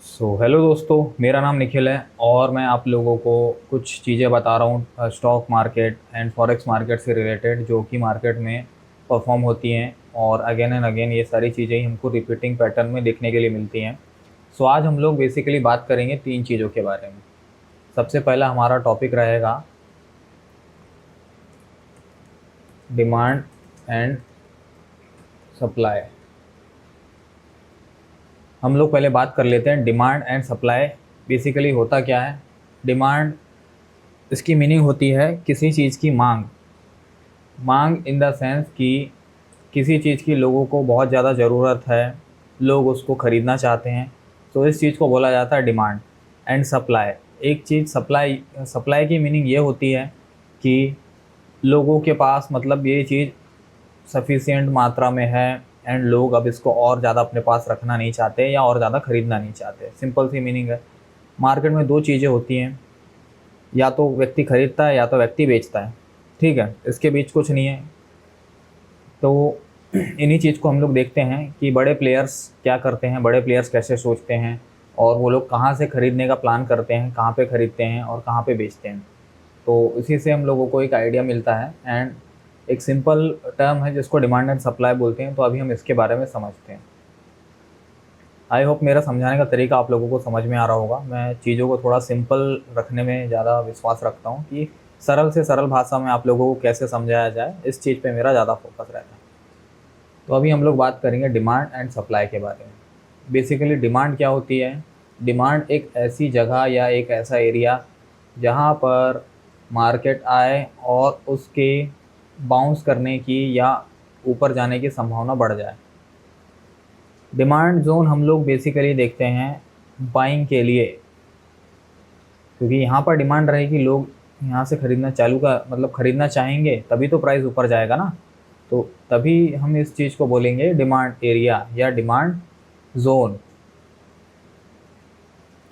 Hello दोस्तों, मेरा नाम निखिल है और मैं आप लोगों को कुछ चीज़ें बता रहा हूँ stock market and forex market से रिलेटेड, जो कि मार्केट में परफॉर्म होती हैं और अगेन एंड अगेन ये सारी चीज़ें ही हमको रिपीटिंग पैटर्न में देखने के लिए मिलती हैं। आज हम लोग बेसिकली बात करेंगे तीन चीज़ों के बारे में। सबसे पहला हमारा टॉपिक रहेगा डिमांड एंड सप्लाई। हम लोग पहले बात कर लेते हैं डिमांड एंड सप्लाई। बेसिकली होता क्या है डिमांड? इसकी मीनिंग होती है किसी चीज़ की मांग। मांग इन द सेंस कि किसी चीज़ की लोगों को बहुत ज़्यादा ज़रूरत है, लोग उसको ख़रीदना चाहते हैं, तो इस चीज़ को बोला जाता है डिमांड। एंड सप्लाई, एक चीज़ सप्लाई सप्लाई की मीनिंग ये होती है कि लोगों के पास मतलब ये चीज़ सफिशिएंट मात्रा में है एंड लोग अब इसको और ज़्यादा अपने पास रखना नहीं चाहते या और ज़्यादा ख़रीदना नहीं चाहते। सिंपल सी मीनिंग है। मार्केट में दो चीज़ें होती हैं, या तो व्यक्ति खरीदता है या तो व्यक्ति बेचता है। ठीक है, इसके बीच कुछ नहीं है। तो इन्हीं चीज़ को हम लोग देखते हैं कि बड़े प्लेयर्स क्या करते हैं, बड़े प्लेयर्स कैसे सोचते हैं और वो लोग कहाँ से ख़रीदने का प्लान करते हैं, कहाँ पे ख़रीदते हैं और कहाँ पे बेचते हैं। तो इसी से हम लोगों को एक आइडिया मिलता है एंड एक सिंपल टर्म है जिसको डिमांड एंड सप्लाई बोलते हैं। तो अभी हम इसके बारे में समझते हैं। आई होप मेरा समझाने का तरीका आप लोगों को समझ में आ रहा होगा। मैं चीज़ों को थोड़ा सिंपल रखने में ज़्यादा विश्वास रखता हूँ कि सरल से सरल भाषा में आप लोगों को कैसे समझाया जाए, इस चीज़ पे मेरा ज़्यादा फोकस रहता है। तो अभी हम लोग बात करेंगे डिमांड एंड सप्लाई के बारे में। बेसिकली डिमांड क्या होती है? डिमांड एक ऐसी जगह या एक ऐसा एरिया जहाँ पर मार्केट आए और उसके बाउंस करने की या ऊपर जाने की संभावना बढ़ जाए। डिमांड जोन हम लोग बेसिकली देखते हैं बाइंग के लिए, क्योंकि यहाँ पर डिमांड रहेगी, लोग यहाँ से ख़रीदना चालू का मतलब ख़रीदना चाहेंगे, तभी तो प्राइस ऊपर जाएगा ना। तो तभी हम इस चीज़ को बोलेंगे डिमांड एरिया या डिमांड जोन।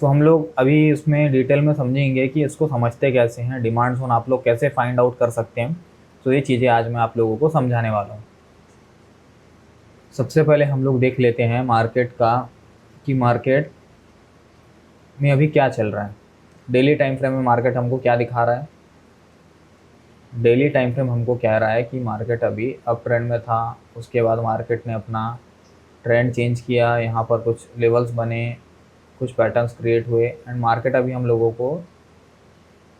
तो हम लोग अभी इसमें डिटेल में समझेंगे कि इसको समझते कैसे हैं, डिमांड जोन आप लोग कैसे फाइंड आउट कर सकते हैं। तो ये चीज़ें आज मैं आप लोगों को समझाने वाला हूँ। सबसे पहले हम लोग देख लेते हैं मार्केट का, कि मार्केट में अभी क्या चल रहा है। डेली टाइम फ्रेम में मार्केट हमको क्या दिखा रहा है? डेली टाइम फ्रेम हमको कह रहा है कि मार्केट अभी अप ट्रेंड में था, उसके बाद मार्केट ने अपना ट्रेंड चेंज किया, यहाँ पर कुछ लेवल्स बने, कुछ पैटर्न्स क्रिएट हुए एंड मार्केट अभी हम लोगों को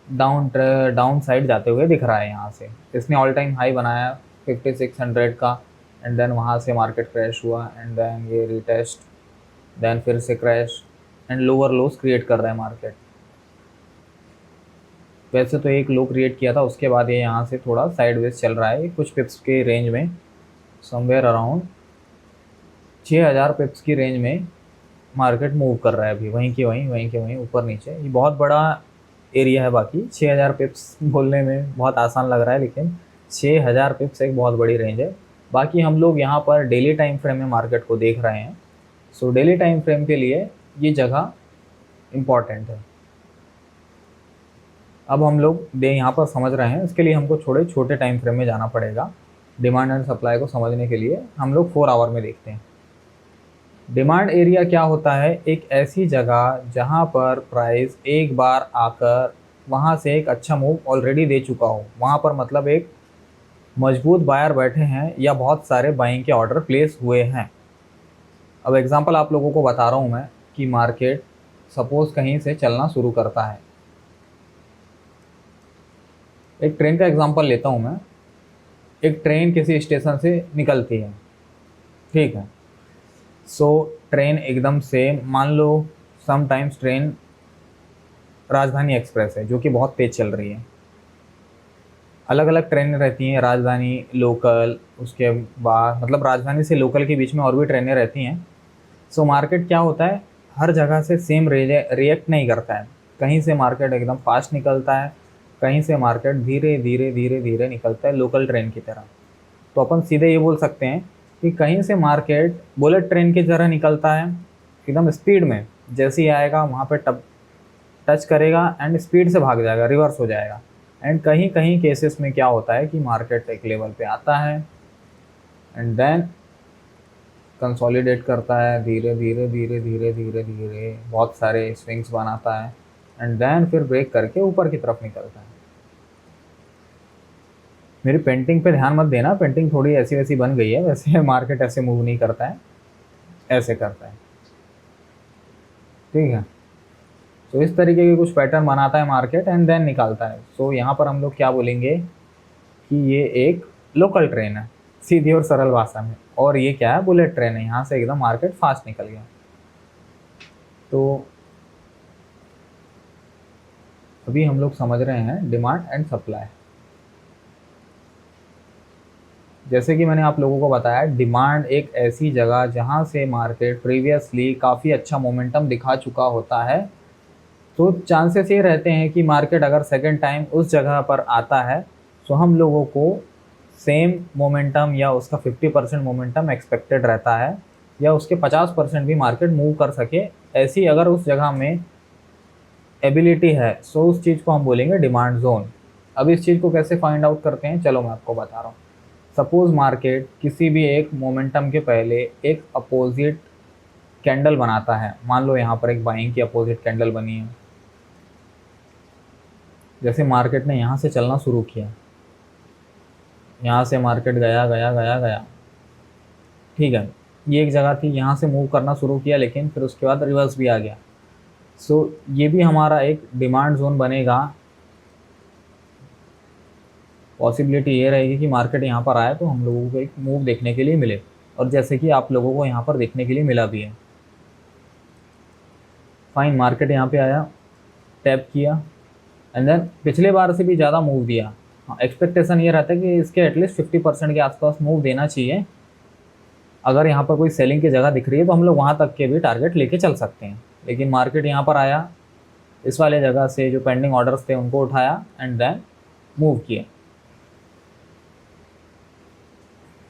डाउन साइड जाते हुए दिख रहा है। यहाँ से इसने ऑल टाइम हाई बनाया 5600 का एंड देन वहाँ से मार्केट क्रैश हुआ एंड देन ये रिटेस्ट, देन फिर से crash and lower loss create कर रहा है मार्केट। वैसे तो एक लो क्रिएट किया था, उसके बाद ये यहाँ से थोड़ा साइडवेज चल रहा है कुछ पिप्स के रेंज में, समवेयर अराउंड 6000 पिप्स की रेंज में मार्केट मूव कर रहा है अभी, वहीं के वहीं ऊपर नीचे। ये बहुत बड़ा एरिया है। बाकी 6000 पिप्स बोलने में बहुत आसान लग रहा है, लेकिन 6000 पिप्स एक बहुत बड़ी रेंज है। बाकी हम लोग यहाँ पर डेली टाइम फ्रेम में मार्केट को देख रहे हैं। डेली टाइम फ्रेम के लिए ये जगह इम्पॉर्टेंट है। अब हम लोग यहाँ पर समझ रहे हैं, इसके लिए हमको छोटे छोटे टाइम फ्रेम में जाना पड़ेगा। डिमांड एंड सप्लाई को समझने के लिए हम लोग 4 आवर में देखते हैं। डिमांड एरिया क्या होता है? एक ऐसी जगह जहाँ पर प्राइस एक बार आकर वहाँ से एक अच्छा मूव ऑलरेडी दे चुका हो, वहाँ पर मतलब एक मजबूत बायर बैठे हैं या बहुत सारे बाइंग के ऑर्डर प्लेस हुए हैं। अब एग्जांपल आप लोगों को बता रहा हूँ मैं कि मार्केट सपोज कहीं से चलना शुरू करता है। एक ट्रेन का एग्जांपल लेता हूँ मैं। एक ट्रेन किसी स्टेशन से निकलती है, ठीक है। ट्रेन एकदम से, मान लो समटाइम्स ट्रेन राजधानी एक्सप्रेस है जो कि बहुत तेज़ चल रही है। अलग अलग ट्रेनें रहती हैं, राजधानी, लोकल, उसके बाद मतलब राजधानी से लोकल के बीच में और भी ट्रेनें रहती हैं। मार्केट क्या होता है, हर जगह से सेम रिएक्ट नहीं करता है। कहीं से मार्केट एकदम फास्ट निकलता है, कहीं से मार्केट धीरे धीरे धीरे धीरे निकलता है लोकल ट्रेन की तरह। तो अपन सीधे ये बोल सकते हैं कि कहीं से मार्केट बुलेट ट्रेन की तरह निकलता है, एकदम स्पीड में। जैसे ही आएगा वहाँ पे टच करेगा एंड स्पीड से भाग जाएगा, रिवर्स हो जाएगा। एंड कहीं कहीं केसेस में क्या होता है कि मार्केट एक लेवल पे आता है एंड देन कंसोलिडेट करता है, धीरे धीरे धीरे धीरे धीरे धीरे बहुत सारे स्विंग्स बनाता है एंड देन फिर ब्रेक करके ऊपर की तरफ निकलता है। मेरी पेंटिंग पे ध्यान मत देना, पेंटिंग थोड़ी ऐसी वैसी बन गई है, वैसे मार्केट ऐसे मूव नहीं करता है, ऐसे करता है। ठीक है, तो इस तरीके के कुछ पैटर्न बनाता है मार्केट एंड देन निकालता है। सो यहाँ पर हम लोग क्या बोलेंगे कि ये एक लोकल ट्रेन है, सीधी और सरल भाषा में, और ये क्या है, बुलेट ट्रेन है। यहाँ से एकदम मार्केट फास्ट निकल गया। तो अभी हम लोग समझ रहे हैं डिमांड एंड सप्लाई। जैसे कि मैंने आप लोगों को बताया, डिमांड एक ऐसी जगह जहाँ से मार्केट प्रीवियसली काफ़ी अच्छा मोमेंटम दिखा चुका होता है, तो चांसेस ये रहते हैं कि मार्केट अगर सेकेंड टाइम उस जगह पर आता है तो हम लोगों को सेम मोमेंटम या उसका 50% मोमेंटम एक्सपेक्टेड रहता है, या उसके 50% भी मार्केट मूव कर सके। ऐसी अगर उस जगह में एबिलिटी है सो उस चीज़ को हम बोलेंगे डिमांड जोन। अब इस चीज़ को कैसे फाइंड आउट करते हैं, चलो मैं आपको बता रहा हूँ। सपोज़ मार्केट किसी भी एक मोमेंटम के पहले एक अपोजिट कैंडल बनाता है। मान लो यहाँ पर एक बाइंग की अपोजिट कैंडल बनी है। जैसे मार्केट ने यहाँ से चलना शुरू किया, यहाँ से मार्केट गया गया गया गया, ठीक है, ये एक जगह थी, यहाँ से मूव करना शुरू किया, लेकिन फिर उसके बाद रिवर्स भी आ गया। सो ये भी हमारा एक डिमांड जोन बनेगा। पॉसिबिलिटी ये रहेगी कि मार्केट यहाँ पर आए तो हम लोगों को एक मूव देखने के लिए मिले, और जैसे कि आप लोगों को यहाँ पर देखने के लिए मिला भी है। फाइन, मार्केट यहाँ पे आया, टैप किया एंड देन पिछले बार से भी ज़्यादा मूव दिया। हाँ, एक्सपेक्टेशन ये रहता है कि इसके एटलीस्ट 50% के आसपास मूव देना चाहिए। अगर यहाँ पर कोई सेलिंग की जगह दिख रही है तो हम लोग वहाँ तक के भी टारगेट लेके चल सकते हैं। लेकिन मार्केट यहाँ पर आया, इस वाले जगह से जो पेंडिंग ऑर्डर्स थे उनको उठाया एंड देन मूव किया।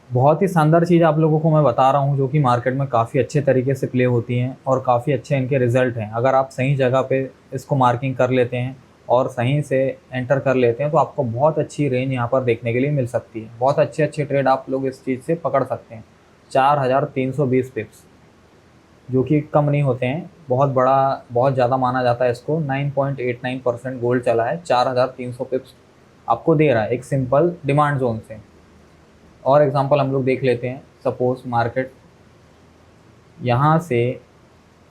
बहुत ही शानदार चीज़ आप लोगों को मैं बता रहा हूँ, जो कि मार्केट में काफ़ी अच्छे तरीके से प्ले होती हैं और काफ़ी अच्छे इनके रिजल्ट हैं। अगर आप सही जगह पे इसको मार्किंग कर लेते हैं और सही से एंटर कर लेते हैं तो आपको बहुत अच्छी रेंज यहाँ पर देखने के लिए मिल सकती है। बहुत अच्छे अच्छे ट्रेड आप लोग इस चीज़ से पकड़ सकते हैं। 4320 पिप्स, जो कि कम नहीं होते हैं, बहुत बड़ा, बहुत ज़्यादा माना जाता है इसको। 9.89% गोल्ड चला है, 4300 पिप्स आपको दे रहा है एक सिंपल डिमांड जोन से। और एग्जांपल हम लोग देख लेते हैं। सपोज मार्केट यहाँ से,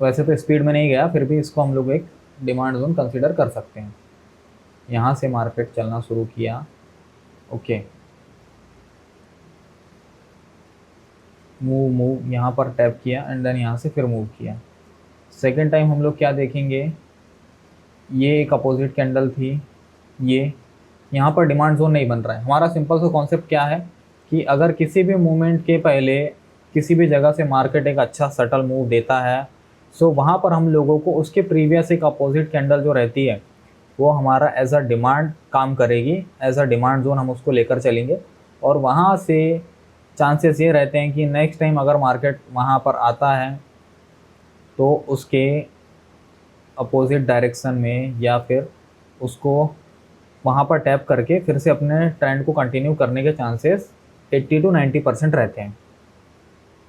वैसे तो स्पीड में नहीं गया, फिर भी इसको हम लोग एक डिमांड जोन कंसीडर कर सकते हैं। यहाँ से मार्केट चलना शुरू किया, ओके, मूव यहाँ पर टैप किया एंड देन यहाँ से फिर मूव किया। सेकेंड टाइम हम लोग क्या देखेंगे, ये एक अपोजिट कैंडल थी, ये यहाँ पर डिमांड जोन नहीं बन रहा है। हमारा सिंपल सा कॉन्सेप्ट क्या है कि अगर किसी भी मूवमेंट के पहले किसी भी जगह से मार्केट एक अच्छा सटल मूव देता है, सो वहाँ पर हम लोगों को उसके प्रीवियस एक अपोजिट कैंडल जो रहती है वो हमारा एज अ डिमांड काम करेगी, एज अ डिमांड जोन हम उसको लेकर चलेंगे। और वहाँ से चांसेस ये रहते हैं कि नेक्स्ट टाइम अगर मार्केट वहाँ पर आता है तो उसके अपोजिट डायरेक्शन में, या फिर उसको वहाँ पर टैप करके फिर से अपने ट्रेंड को कंटिन्यू करने के चांसेस 80 to 90% रहते हैं।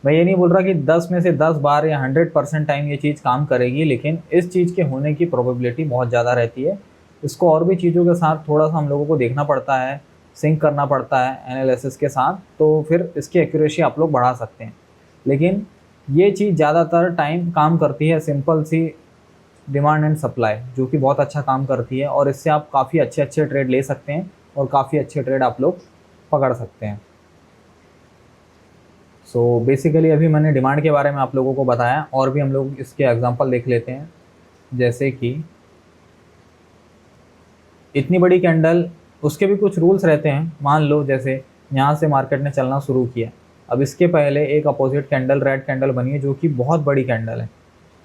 मैं ये नहीं बोल रहा कि 10 में से 10 बार या 100% टाइम ये चीज़ काम करेगी, लेकिन इस चीज़ के होने की प्रोबेबिलिटी बहुत ज़्यादा रहती है। इसको और भी चीज़ों के साथ थोड़ा सा हम लोगों को देखना पड़ता है, सिंक करना पड़ता है एनालिसिस के साथ, तो फिर इसकी एक्यूरेसी आप लोग बढ़ा सकते हैं। लेकिन ये चीज़ ज़्यादातर टाइम काम करती है सिंपल सी डिमांड एंड सप्लाई, जो कि बहुत अच्छा काम करती है, और इससे आप काफ़ी अच्छे अच्छे ट्रेड ले सकते हैं और काफ़ी अच्छे ट्रेड आप लोग पकड़ सकते हैं। सो बेसिकली अभी मैंने डिमांड के बारे में आप लोगों को बताया, और भी हम लोग इसके एग्जांपल देख लेते हैं। जैसे कि इतनी बड़ी कैंडल, उसके भी कुछ रूल्स रहते हैं। मान लो जैसे यहाँ से मार्केट ने चलना शुरू किया, अब इसके पहले एक अपोजिट कैंडल, रेड कैंडल बनी है जो कि बहुत बड़ी कैंडल है।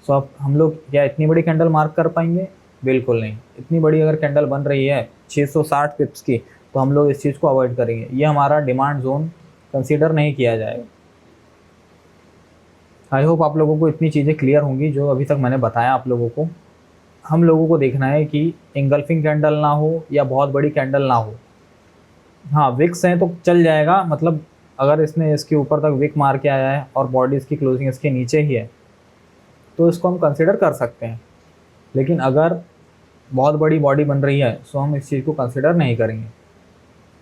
सो अब हम लोग क्या इतनी बड़ी कैंडल मार्क कर पाएंगे? बिल्कुल नहीं। इतनी बड़ी अगर कैंडल बन रही है 660 पिप्स की, तो हम लोग इस चीज़ को अवॉइड करेंगे, ये हमारा डिमांड जोन कंसीडर नहीं किया जाएगा। आई होप आप लोगों को इतनी चीज़ें क्लियर होंगी जो अभी तक मैंने बताया आप लोगों को। हम लोगों को देखना है कि इंगल्फिंग कैंडल ना हो या बहुत बड़ी कैंडल ना हो। हाँ, विक्स हैं तो चल जाएगा, मतलब अगर इसने इसके ऊपर तक विक मार के आया है और बॉडी इसकी क्लोजिंग इसके नीचे ही है तो इसको हम कंसिडर कर सकते हैं। लेकिन अगर बहुत बड़ी बॉडी बन रही है तो हम इस चीज़ को कंसिडर नहीं करेंगे।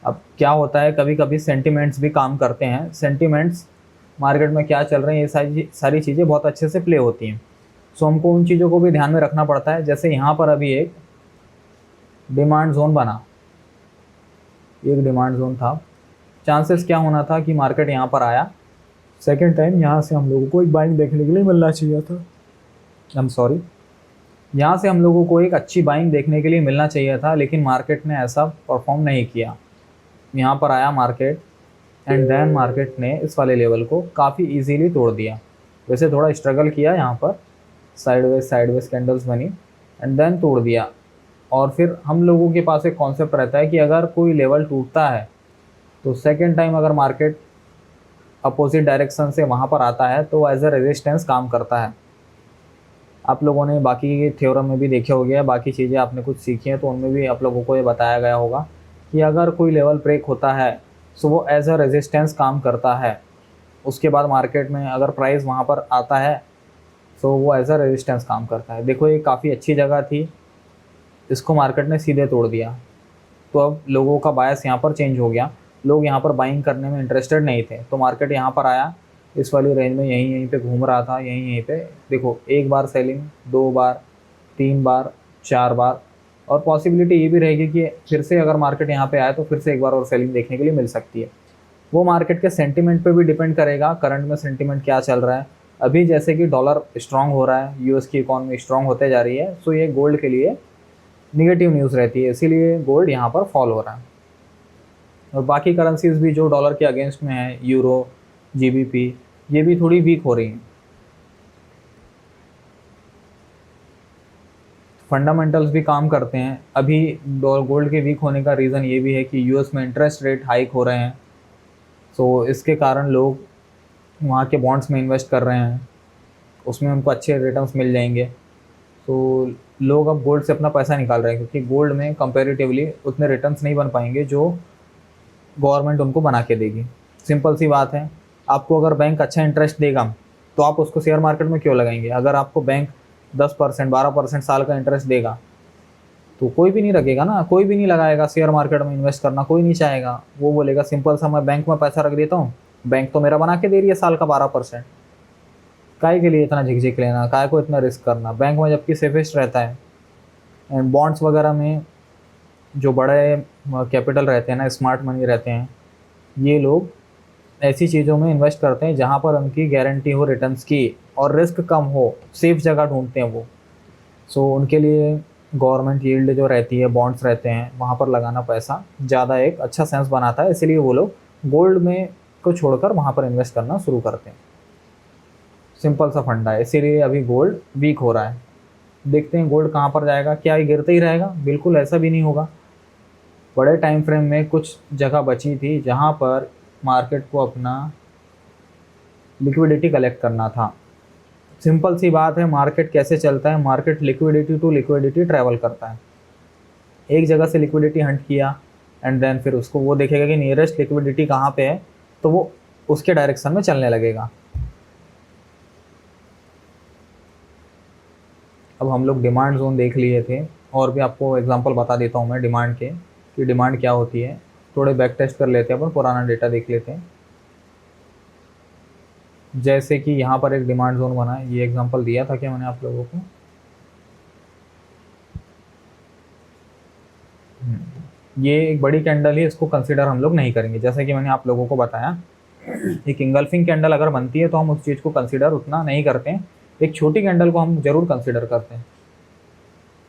अब क्या होता है, कभी कभी सेंटिमेंट्स भी काम करते हैं। सेंटिमेंट्स मार्केट में क्या चल रहे हैं ये सारी चीज़ें बहुत अच्छे से प्ले होती हैं। सो हमको उन चीज़ों को भी ध्यान में रखना पड़ता है। जैसे यहाँ पर अभी एक डिमांड जोन बना, एक डिमांड जोन था, चांसेस क्या होना था कि मार्केट यहाँ पर आया, सेकेंड टाइम यहाँ से हम लोगों को एक बाइंग देखने के लिए मिलना चाहिए था। यहाँ से हम लोगों को एक अच्छी बाइंग देखने के लिए मिलना चाहिए था, लेकिन मार्केट ने ऐसा परफॉर्म नहीं किया। यहाँ पर आया मार्केट एंड देन मार्केट ने इस वाले लेवल को काफ़ी इजीली तोड़ दिया। वैसे थोड़ा स्ट्रगल किया, यहाँ पर साइडवेज कैंडल्स बनी एंड देन तोड़ दिया। और फिर हम लोगों के पास एक कॉन्सेप्ट रहता है कि अगर कोई लेवल टूटता है तो सेकेंड टाइम अगर मार्केट अपोजिट डायरेक्शन से वहाँ पर आता है तो एज अ रेजिस्टेंस काम करता है। आप लोगों ने बाकी थ्योरम में भी देखे हो गया, बाकी चीज़ें आपने कुछ सीखी हैं तो उनमें भी आप लोगों को ये बताया गया होगा कि अगर कोई लेवल ब्रेक होता है तो वो एज अ रेजिस्टेंस काम करता है। उसके बाद मार्केट में अगर प्राइस वहाँ पर आता है तो वो एज अ रेजिस्टेंस काम करता है। देखो ये काफ़ी अच्छी जगह थी, इसको मार्केट ने सीधे तोड़ दिया। तो अब लोगों का बायस यहाँ पर चेंज हो गया, लोग यहाँ पर बाइंग करने में इंटरेस्टेड नहीं थे। तो मार्केट यहाँ पर आया, इस वाली रेंज में यहीं पे घूम रहा था, यहीं पे देखो एक बार सेलिंग, 2 बार, 3 बार, 4 बार, और पॉसिबिलिटी ये भी रहेगी कि फिर से अगर मार्केट यहाँ पे आए तो फिर से एक बार और सेलिंग देखने के लिए मिल सकती है। वो मार्केट के सेंटिमेंट पे भी डिपेंड करेगा, करंट में सेंटिमेंट क्या चल रहा है। अभी जैसे कि डॉलर स्ट्रांग हो रहा है, यूएस की इकॉनमी स्ट्रांग होते जा रही है, सो ये गोल्ड के लिए निगेटिव न्यूज़ रहती है, इसीलिए गोल्ड यहाँ पर फॉल हो रहा है। और बाकी करेंसीज भी जो डॉलर के अगेंस्ट में है, यूरो, जीबीपी, ये भी थोड़ी वीक हो रही हैं। फंडामेंटल्स भी काम करते हैं। अभी गोल्ड के वीक होने का रीज़न ये भी है कि यूएस में इंटरेस्ट रेट हाइक हो रहे हैं, तो इसके कारण लोग वहाँ के बॉन्ड्स में इन्वेस्ट कर रहे हैं, उसमें उनको अच्छे रिटर्न्स मिल जाएंगे। तो लोग अब गोल्ड से अपना पैसा निकाल रहे हैं, क्योंकि गोल्ड में कंपैरेटिवली उतने रिटर्न्स नहीं बन पाएंगे जो गवर्नमेंट उनको बना के देगी। सिंपल सी बात है, आपको अगर बैंक अच्छा इंटरेस्ट देगा तो आप उसको शेयर मार्केट में क्यों लगाएंगे। अगर आपको बैंक 10%, 12% साल का इंटरेस्ट देगा तो कोई भी नहीं रखेगा ना, कोई भी नहीं लगाएगा शेयर मार्केट में इन्वेस्ट करना, कोई नहीं चाहेगा। वो बोलेगा सिंपल सा, मैं बैंक में पैसा रख देता हूँ, बैंक तो मेरा बना के दे रही है साल का 12%, काय के लिए इतना झिकझिक लेना, काय को इतना रिस्क करना, बैंक में जबकि सेफेस्ट रहता है। एंड बॉन्ड्स वगैरह में जो बड़े कैपिटल रहते हैं ना, स्मार्ट मनी रहते हैं, ये लोग ऐसी चीज़ों में इन्वेस्ट करते हैं जहाँ पर उनकी गारंटी हो रिटर्न्स की और रिस्क कम हो, सेफ जगह ढूंढते हैं वो। सो उनके लिए गवर्नमेंट यील्ड जो रहती है, बॉन्ड्स रहते हैं, वहाँ पर लगाना पैसा ज़्यादा एक अच्छा सेंस बनाता है, इसीलिए वो लोग गोल्ड में को छोड़कर वहाँ पर इन्वेस्ट करना शुरू करते हैं। सिंपल सा फंडा है, इसीलिए अभी गोल्ड वीक हो रहा है। देखते हैं गोल्ड कहाँ पर जाएगा, क्या ये गिरते ही रहेगा? बिल्कुल ऐसा भी नहीं होगा। बड़े टाइम फ्रेम में कुछ जगह बची थी जहाँ पर मार्केट को अपना लिक्विडिटी कलेक्ट करना था। सिंपल सी बात है, मार्केट कैसे चलता है, market liquidity to liquidity travel करता है। एक जगह से लिक्विडिटी हंट किया एंड देन फिर उसको वो देखेगा कि नियरेस्ट लिक्विडिटी कहाँ पे है, तो वो उसके डायरेक्शन में चलने लगेगा। अब हम लोग डिमांड जोन देख लिए थे, और भी आपको एग्जांपल बता देता हूँ मैं डिमांड के, कि डिमांड क्या होती है। थोड़े बैक टेस्ट कर लेते हैं, अपन पुराना डेटा देख लेते हैं। जैसे कि यहाँ पर एक डिमांड जोन बना है, ये एग्जांपल दिया था क्या मैंने आप लोगों को? ये एक बड़ी कैंडल है, इसको कंसिडर हम लोग नहीं करेंगे। जैसे कि मैंने आप लोगों को बताया, एक इंगल्फिंग कैंडल अगर बनती है तो हम उस चीज़ को कंसिडर उतना नहीं करते हैं। एक छोटी कैंडल को हम जरूर कंसिडर करते हैं।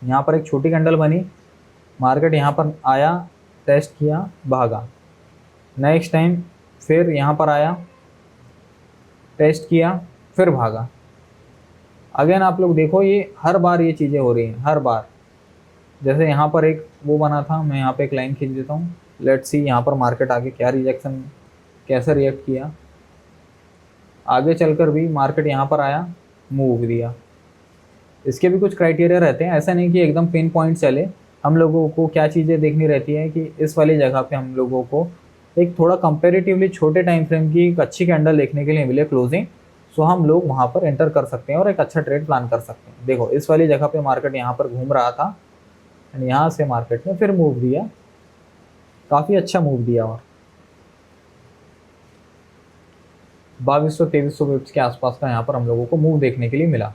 यहाँ पर एक छोटी कैंडल बनी, मार्केट यहाँ पर आया, टेस्ट किया, भागा। नेक्स्ट टाइम फिर यहाँ पर आया, टेस्ट किया, फिर भागा। अगेन आप लोग देखो, ये हर बार ये चीज़ें हो रही हैं, हर बार। जैसे यहाँ पर एक वो बना था, मैं यहाँ पे एक लाइन खींच देता हूँ। लेट्स सी यहाँ पर मार्केट आगे क्या रिजेक्शन, कैसे रिएक्ट किया। आगे चलकर भी मार्केट यहाँ पर आया, मूव दिया। इसके भी कुछ क्राइटेरिया रहते हैं, ऐसा नहीं कि एकदम पिन पॉइंट चले। हम लोगों को क्या चीज़ें देखनी रहती है कि इस वाली जगह पे हम लोगों को एक थोड़ा कंपेरेटिवली छोटे टाइम फ्रेम की एक अच्छी कैंडल देखने के लिए मिले क्लोजिंग, सो हम लोग वहाँ पर एंटर कर सकते हैं और एक अच्छा ट्रेड प्लान कर सकते हैं। देखो इस वाली जगह पे मार्केट यहाँ पर घूम रहा था एंड यहाँ से मार्केट ने फिर मूव दिया, काफ़ी अच्छा मूव दिया और 2200-2300 पिप्स के आसपास का यहाँ पर हम लोगों को मूव देखने के लिए मिला।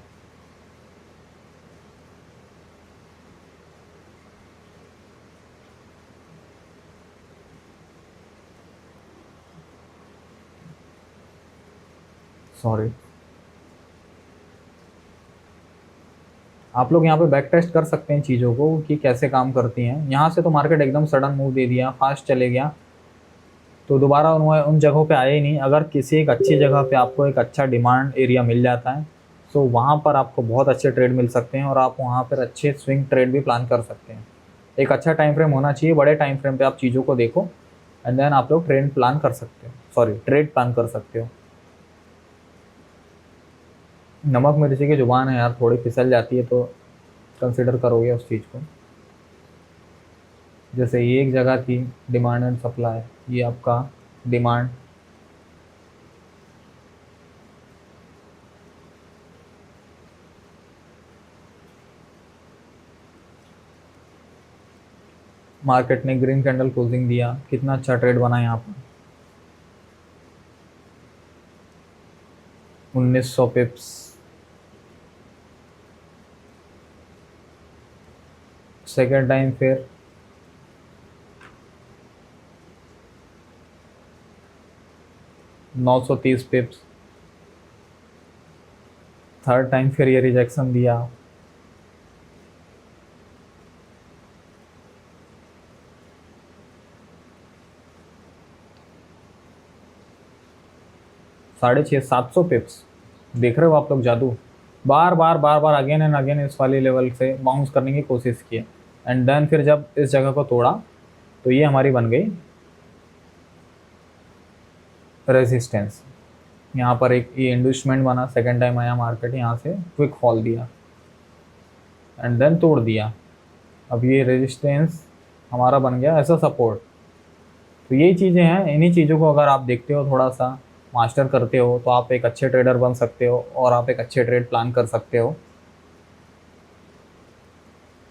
सॉरी, आप लोग यहाँ पे बैक टेस्ट कर सकते हैं चीज़ों को कि कैसे काम करती हैं। यहाँ से तो मार्केट एकदम सडन मूव दे दिया, फास्ट चले गया, तो दोबारा उन जगहों पे आए ही नहीं। अगर किसी एक अच्छी जगह पे आपको एक अच्छा डिमांड एरिया मिल जाता है, तो वहाँ पर आपको बहुत अच्छे ट्रेड मिल सकते हैं और आप वहाँ पर अच्छे स्विंग ट्रेड भी प्लान कर सकते हैं। एक अच्छा टाइम फ्रेम होना चाहिए, बड़े टाइम फ्रेम पे आप चीज़ों को देखो एंड देन आप लोग ट्रेड प्लान कर सकते हो, ट्रेड प्लान कर सकते हो। नमक मिर्ची की ज़ुबान है यार, थोड़ी फिसल जाती है तो कंसिडर करोगे उस चीज़ को। जैसे ये एक जगह थी डिमांड एंड सप्लाई, ये आपका डिमांड, मार्केट ने ग्रीन कैंडल क्लोजिंग दिया, कितना अच्छा ट्रेड बना यहाँ पर, 1900 पिप्स। सेकेंड टाइम फिर 930 पिप्स। थर्ड टाइम फिर ये रिजेक्शन दिया, साढ़े छः 700 पिप्स। देख रहे हो आप लोग जादू, बार बार बार बार अगेन एंड अगेन इस वाली लेवल से बाउंस करने की कोशिश की एंड देन फिर जब इस जगह को तोड़ा तो ये हमारी बन गई रेजिस्टेंस। यहाँ पर एक ये इंडस्टमेंट बना, सेकेंड टाइम आया मार्केट, यहाँ से क्विक फॉल दिया एंड देन तोड़ दिया। अब ये रेजिस्टेंस हमारा बन गया ऐसा सपोर्ट। तो यही चीज़ें हैं, इन्हीं चीज़ों को अगर आप देखते हो, थोड़ा सा मास्टर करते हो, तो आप एक अच्छे ट्रेडर बन सकते हो और आप एक अच्छे ट्रेड प्लान कर सकते हो।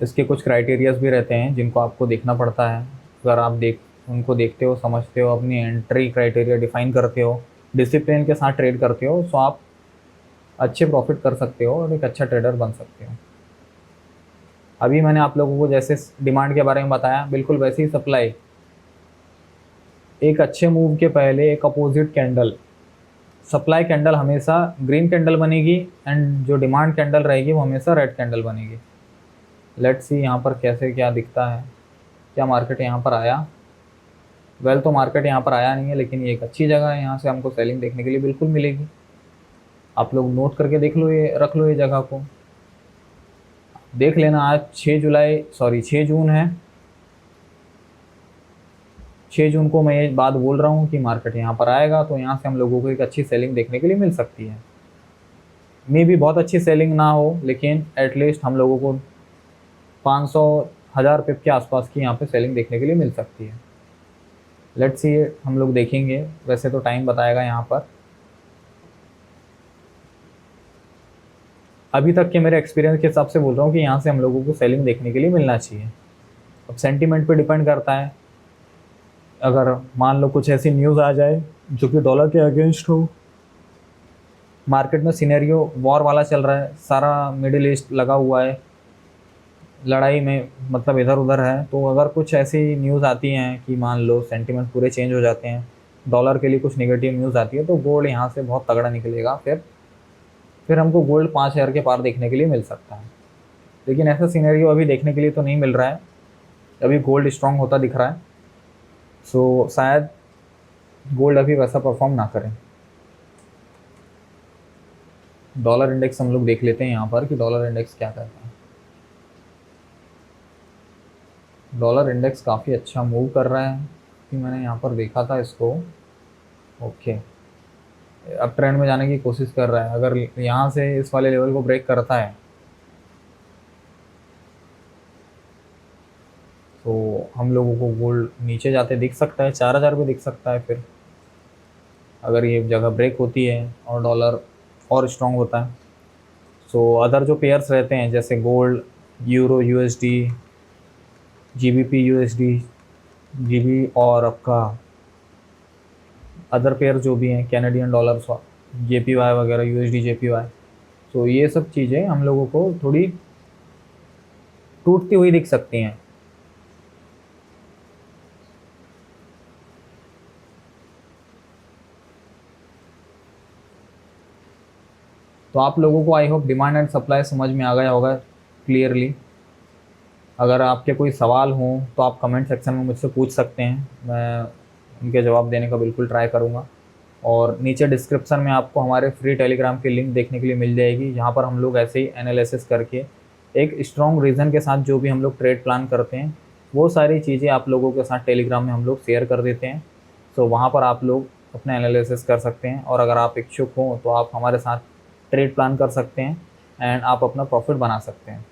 इसके कुछ क्राइटेरियाज भी रहते हैं जिनको आपको देखना पड़ता है। अगर आप उनको देखते हो, समझते हो, अपनी एंट्री क्राइटेरिया डिफाइन करते हो, डिसिप्लिन के साथ ट्रेड करते हो, तो आप अच्छे प्रॉफिट कर सकते हो और एक अच्छा ट्रेडर बन सकते हो। अभी मैंने आप लोगों को जैसे डिमांड के बारे में बताया, बिल्कुल वैसे ही सप्लाई। एक अच्छे मूव के पहले एक अपोजिट कैंडल, सप्लाई कैंडल हमेशा ग्रीन कैंडल बनेगी एंड जो डिमांड कैंडल रहेगी वो हमेशा रेड कैंडल बनेगी। लेट्स सी यहाँ पर कैसे क्या दिखता है, क्या मार्केट यहाँ पर आया। वेल तो मार्केट यहाँ पर आया नहीं है, लेकिन ये एक अच्छी जगह है, यहाँ से हमको सेलिंग देखने के लिए बिल्कुल मिलेगी। आप लोग नोट करके देख लो, ये रख लो, ये जगह को देख लेना। आज 6 जून है। 6 जून को मैं ये बात बोल रहा हूँ कि मार्केट यहाँ पर आएगा, तो यहाँ से हम लोगों को एक अच्छी सेलिंग देखने के लिए मिल सकती है। मे भी बहुत अच्छी सेलिंग ना हो, लेकिन एटलीस्ट हम लोगों को 500-1000 पिप के आसपास की यहाँ पे सेलिंग देखने के लिए मिल सकती है। लेट्स सी, हम लोग देखेंगे, वैसे तो टाइम बताएगा यहाँ पर। अभी तक के मेरे एक्सपीरियंस के हिसाब से बोल रहा हूँ कि यहाँ से हम लोगों को सेलिंग देखने के लिए मिलना चाहिए। अब सेंटीमेंट पे डिपेंड करता है। अगर मान लो कुछ ऐसी न्यूज़ आ जाए जो कि डॉलर के अगेंस्ट हो, मार्केट में सिनेरियो वॉर वाला चल रहा है, सारा मिडिल ईस्ट लगा हुआ है लड़ाई में, मतलब इधर उधर है, तो अगर कुछ ऐसी न्यूज़ आती हैं कि मान लो सेंटीमेंट पूरे चेंज हो जाते हैं, डॉलर के लिए कुछ नेगेटिव न्यूज़ आती है, तो गोल्ड यहाँ से बहुत तगड़ा निकलेगा। फिर हमको गोल्ड 5000 के पार देखने के लिए मिल सकता है। लेकिन ऐसा सिनेरियो अभी देखने के लिए तो नहीं मिल रहा है, अभी गोल्ड स्ट्रांग होता दिख रहा है, सो शायद गोल्ड अभी वैसा परफॉर्म ना करें। डॉलर इंडेक्स हम लोग देख लेते हैं यहाँ पर कि डॉलर इंडेक्स क्या कहता है। डॉलर इंडेक्स काफ़ी अच्छा मूव कर रहा है कि मैंने यहाँ पर देखा था इसको। ओके, अब ट्रेंड में जाने की कोशिश कर रहा है। अगर यहाँ से इस वाले लेवल को ब्रेक करता है तो हम लोगों को गोल्ड नीचे जाते दिख सकता है, 4000 पे दिख सकता है फिर, अगर ये जगह ब्रेक होती है और डॉलर और स्ट्रॉन्ग होता है। सो अदर जो पेयर्स रहते हैं जैसे gold, euro USD, GBP USD, GB और आपका अदर पेयर जो भी हैं कैनेडियन डॉलर, जेपीवाई वगैरह, यूएसडी जेपीवाई, तो ये सब चीज़ें हम लोगों को थोड़ी टूटती हुई दिख सकती हैं। तो आप लोगों को I hope demand and supply समझ में आ गया होगा क्लियरली। अगर आपके कोई सवाल हों तो आप कमेंट सेक्शन में मुझसे पूछ सकते हैं, मैं उनके जवाब देने का बिल्कुल ट्राई करूँगा। और नीचे डिस्क्रिप्शन में आपको हमारे फ्री टेलीग्राम की लिंक देखने के लिए मिल जाएगी, जहाँ पर हम लोग ऐसे ही एनालिसिस करके एक स्ट्रॉन्ग रीज़न के साथ जो भी हम लोग ट्रेड प्लान करते हैं वो सारी चीज़ें आप लोगों के साथ टेलीग्राम में हम लोग शेयर कर देते हैं। सो वहाँ पर आप लोग अपना एनालिसिस कर सकते हैं, और अगर आप इच्छुक हों तो आप हमारे साथ ट्रेड प्लान कर सकते हैं एंड आप अपना प्रॉफिट बना सकते हैं।